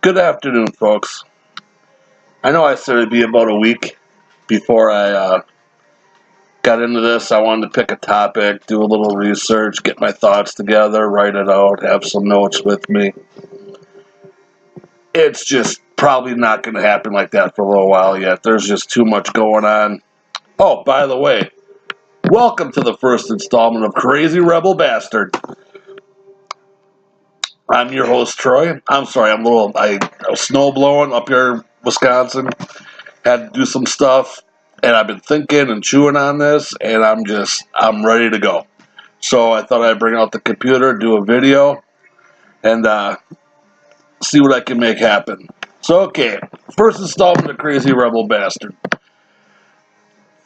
Good afternoon, folks. I know I said it'd be about a week before I got into this. I wanted to pick a topic, do a little research, get my thoughts together, write it out, have some notes with me. It's just probably not going to happen like that for a little while yet. There's just too much going on. Oh, by the way, welcome to the first installment of Crazy Rebel Bastard. I'm your host, Troy. I'm sorry, I was snow blowing up here in Wisconsin. Had to do some stuff, and I've been thinking and chewing on this, and I'm ready to go. So I thought I'd bring out the computer, do a video, and see what I can make happen. So, okay, first installment of Crazy Rebel Bastard.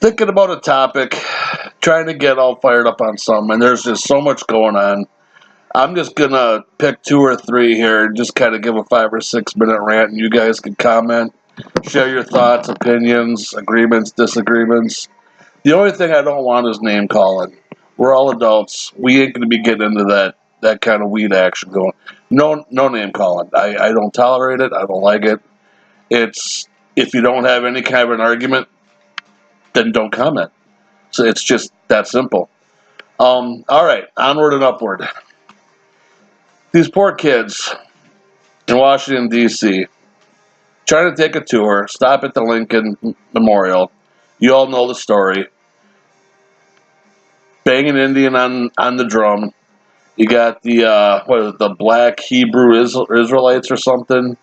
Thinking about a topic, trying to get all fired up on something, and there's just so much going on. I'm just going to pick 2 or 3 here and just kind of give a 5 or 6 minute rant, and you guys can comment, share your thoughts, opinions, agreements, disagreements. The only thing I don't want is name calling. We're all adults. We ain't going to be getting into that kind of weed action going. No name calling. I don't tolerate it. I don't like it. It's, if you don't have any kind of an argument, then don't comment. So it's just that simple. All right, onward and upward. These poor kids in Washington, D.C., trying to take a tour, stop at the Lincoln Memorial. You all know the story. Banging Indian on the drum. You got the black Hebrew Israelites or something,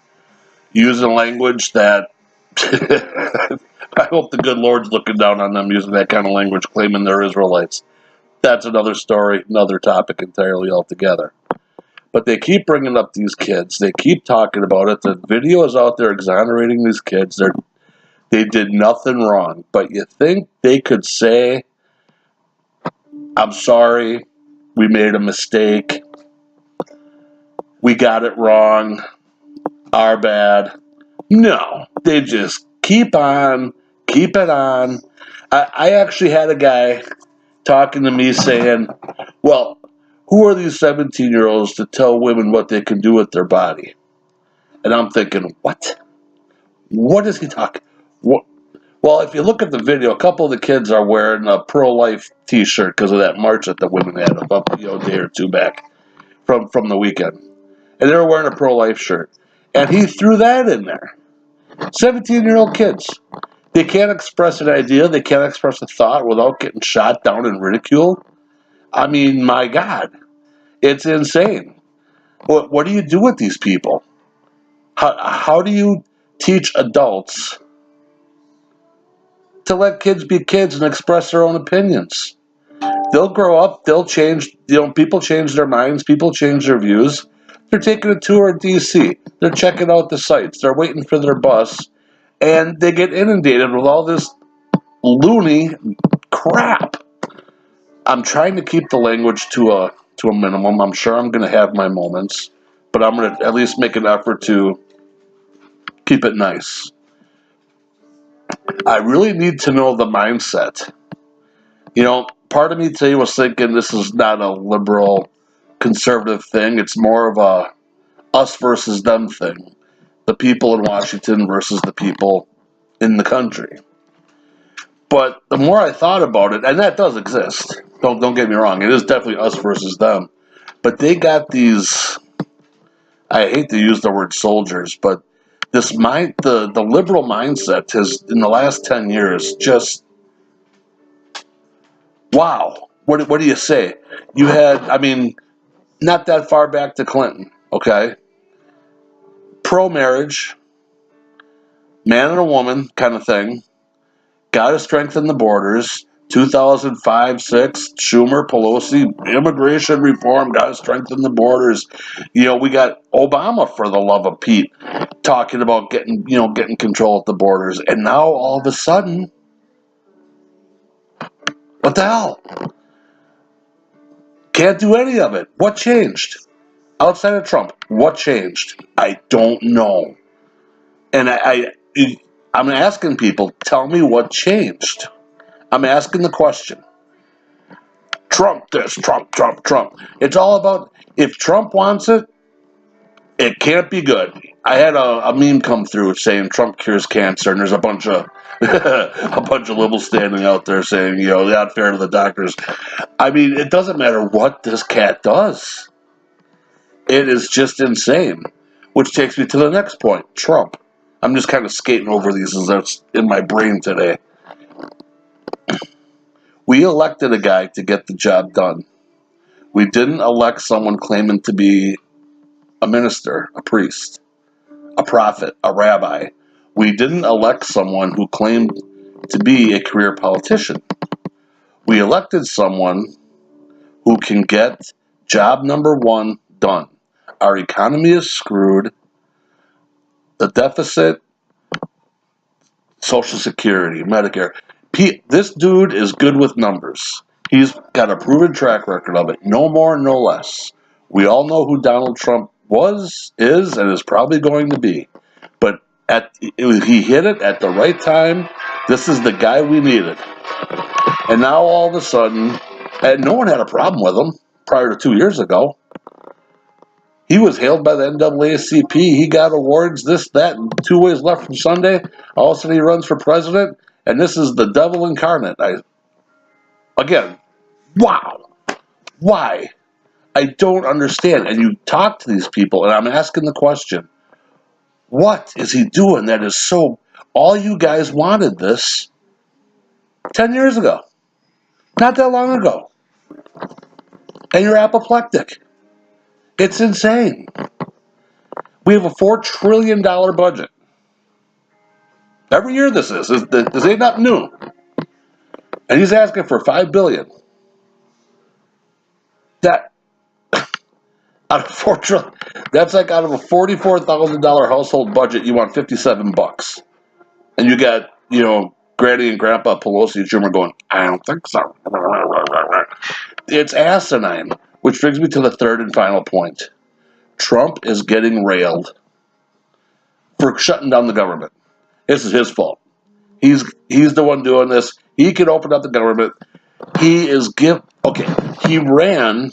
using language that I hope the good Lord's looking down on them using that kind of language, claiming they're Israelites. That's another story, another topic entirely altogether. But they keep bringing up these kids. They keep talking about it. The video is out there exonerating these kids. They did nothing wrong. But you think they could say, I'm sorry, we made a mistake, we got it wrong, our bad? No. They just keep it on. I actually had a guy talking to me saying, well, who are these 17-year-olds to tell women what they can do with their body? And I'm thinking, what? What is he talking? What? Well, if you look at the video, a couple of the kids are wearing a pro-life T-shirt because of that march that the women had up a day or two back from the weekend. And they were wearing a pro-life shirt. And he threw that in there. 17-year-old kids. They can't express an idea. They can't express a thought without getting shot down and ridiculed. I mean, my God. It's insane. What do you do with these people? How do you teach adults to let kids be kids and express their own opinions? They'll grow up, they'll change, people change their minds, people change their views. They're taking a tour of DC, they're checking out the sites, they're waiting for their bus, and they get inundated with all this loony crap. I'm trying to keep the language to a minimum. I'm sure I'm going to have my moments, but I'm going to at least make an effort to keep it nice. I really need to know the mindset. Part of me today was thinking this is not a liberal, conservative thing. It's more of a us versus them thing. The people in Washington versus the people in the country. But the more I thought about it, and that does exist. Don't get me wrong. It is definitely us versus them. But they got these, I hate to use the word soldiers, but the liberal mindset has, in the last 10 years, just, wow. What do you say? You had, not that far back to Clinton, okay? Pro-marriage, man and a woman kind of thing. Got to strengthen the borders. 2005, 6, Schumer, Pelosi, immigration reform, got to strengthen the borders. We got Obama, for the love of Pete, talking about getting control at the borders. And now all of a sudden, what the hell? Can't do any of it. What changed? Outside of Trump, what changed? I don't know. And I'm asking people, tell me what changed. I'm asking the question. Trump this, Trump. It's all about, if Trump wants it, it can't be good. I had a meme come through saying Trump cures cancer, and there's a bunch of a bunch of liberals standing out there saying, not fair to the doctors. I mean, it doesn't matter what this cat does. It is just insane. Which takes me to the next point, Trump. I'm just kind of skating over these as that's in my brain today. We elected a guy to get the job done. We didn't elect someone claiming to be a minister, a priest, a prophet, a rabbi. We didn't elect someone who claimed to be a career politician. We elected someone who can get job number one done. Our economy is screwed. The deficit, Social Security, Medicare. This dude is good with numbers. He's got a proven track record of it. No more, no less. We all know who Donald Trump was, is, and is probably going to be. But he hit it at the right time. This is the guy we needed. And now all of a sudden, and no one had a problem with him prior to 2 years ago. He was hailed by the NAACP. He got awards, this, that, and 2 ways left from Sunday. All of a sudden he runs for president, and this is the devil incarnate. Again, wow. Why? I don't understand. And you talk to these people, and I'm asking the question, what is he doing that is so... All you guys wanted this 10 years ago. Not that long ago. And you're apoplectic. It's insane. We have a $4 trillion budget. Every year this is. This ain't nothing new. And he's asking for $5 billion. That, out of $4 trillion, that's like out of a $44,000 household budget, you want $57. And you got, Granny and Grandpa Pelosi and Schumer going, I don't think so. It's asinine. Which brings me to the third and final point. Trump is getting railed for shutting down the government. This is his fault. He's the one doing this. He can open up the government. He ran,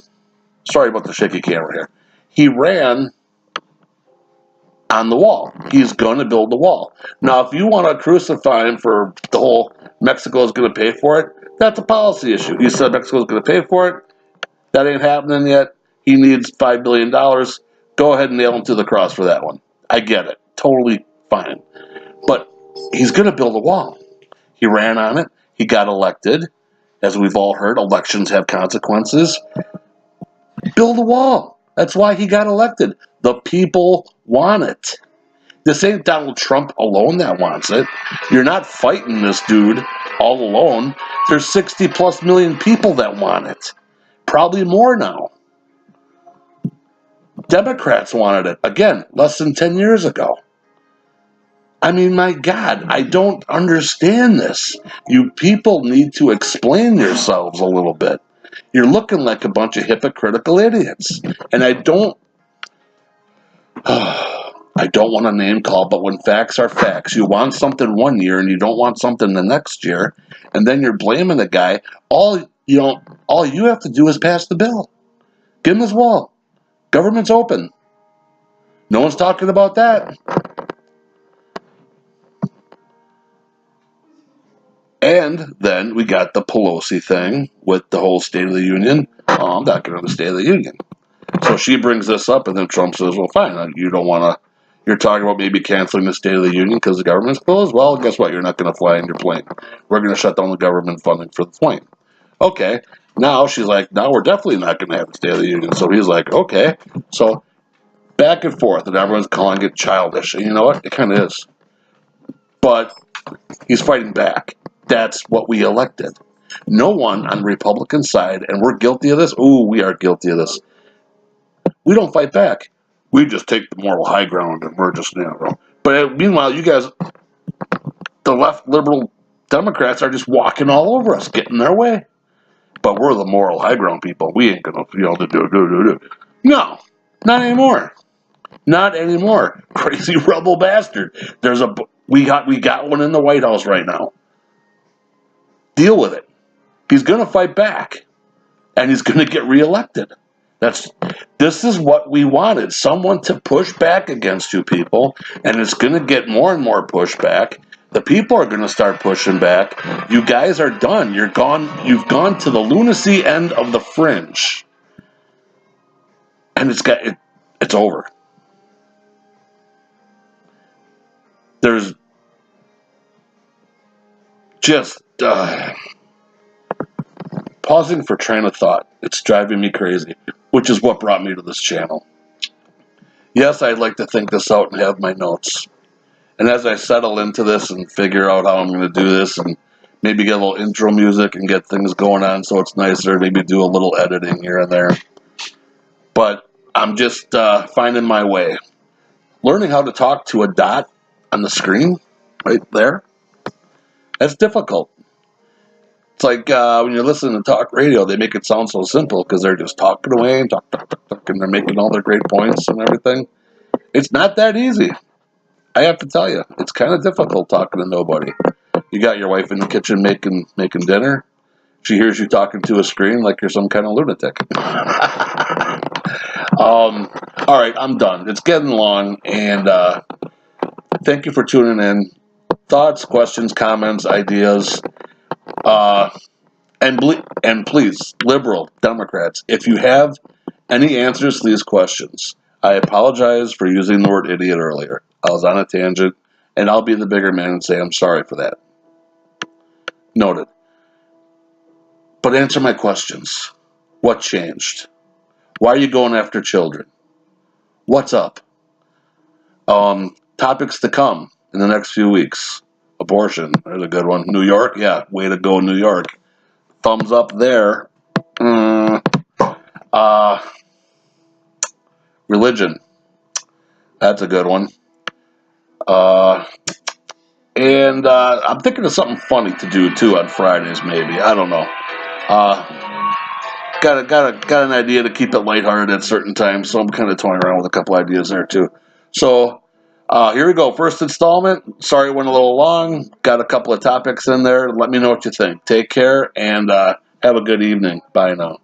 sorry about the shaky camera here. He ran on the wall. He's going to build the wall. Now, if you want to crucify him for the whole Mexico is going to pay for it, that's a policy issue. He said Mexico is going to pay for it. That ain't happening yet. He needs $5 billion. Go ahead and nail him to the cross for that one. I get it. Totally fine. But he's going to build a wall. He ran on it. He got elected. As we've all heard, elections have consequences. Build a wall. That's why he got elected. The people want it. This ain't Donald Trump alone that wants it. You're not fighting this dude all alone. There's 60 plus million people that want it. Probably more now. Democrats wanted it. Again, less than 10 years ago. I mean, my God, I don't understand this. You people need to explain yourselves a little bit. You're looking like a bunch of hypocritical idiots. And I don't want to name call, but when facts are facts, you want something one year and you don't want something the next year, and then you're blaming the guy. All you have to do is pass the bill. Give him his wall. Government's open. No one's talking about that. And then we got the Pelosi thing with the whole State of the Union. Oh, I'm not going to the State of the Union. So she brings this up, and then Trump says, well, fine, you don't want to, you're talking about maybe canceling the State of the Union because the government's closed? Well, guess what? You're not going to fly in your plane. We're going to shut down the government funding for the plane. Okay. Now she's like, no, we're definitely not going to have the State of the Union. So he's like, okay. So back and forth, and everyone's calling it childish. And you know what? It kind of is. But he's fighting back. That's what we elected. No one on the Republican side, and we're guilty of this. Ooh, we are guilty of this. We don't fight back. We just take the moral high ground, and we're just, But meanwhile, you guys, the left liberal Democrats are just walking all over us, getting their way. But we're the moral high ground people. We ain't gonna, do. No, not anymore. Not anymore. Crazy rebel bastard. We got one in the White House right now. Deal with it. He's gonna fight back, and he's gonna get reelected. This is what we wanted. Someone to push back against you people, and it's going to get more and more pushback. The people are going to start pushing back. You guys are done. You've gone to the lunacy end of the fringe. And it's over. There's just pausing for train of thought. It's driving me crazy, which is what brought me to this channel. Yes, I'd like to think this out and have my notes. And as I settle into this and figure out how I'm going to do this and maybe get a little intro music and get things going on so it's nicer, maybe do a little editing here and there. But I'm just finding my way. Learning how to talk to a dot on the screen right there, that's difficult. It's like when you're listening to talk radio, they make it sound so simple because they're just talking away and talk, and they're making all their great points and everything. It's not that easy. I have to tell you, it's kind of difficult talking to nobody. You got your wife in the kitchen making dinner. She hears you talking to a screen like you're some kind of lunatic. All right, I'm done. It's getting long, and thank you for tuning in. Thoughts, questions, comments, ideas, and please, liberal Democrats, if you have any answers to these questions, I apologize for using the word idiot earlier. I was on a tangent, and I'll be the bigger man and say I'm sorry for that. Noted. But answer my questions. What changed? Why are you going after children? What's up? Topics to come in the next few weeks. Abortion, there's a good one. New York, yeah, way to go, New York. Thumbs up there. Religion, that's a good one. And I'm thinking of something funny to do too on Fridays, maybe. I don't know. Got an idea to keep it lighthearted at certain times, so I'm kind of toying around with a couple ideas there too. So here we go. First installment. Sorry it went a little long. Got a couple of topics in there. Let me know what you think. Take care and have a good evening. Bye now.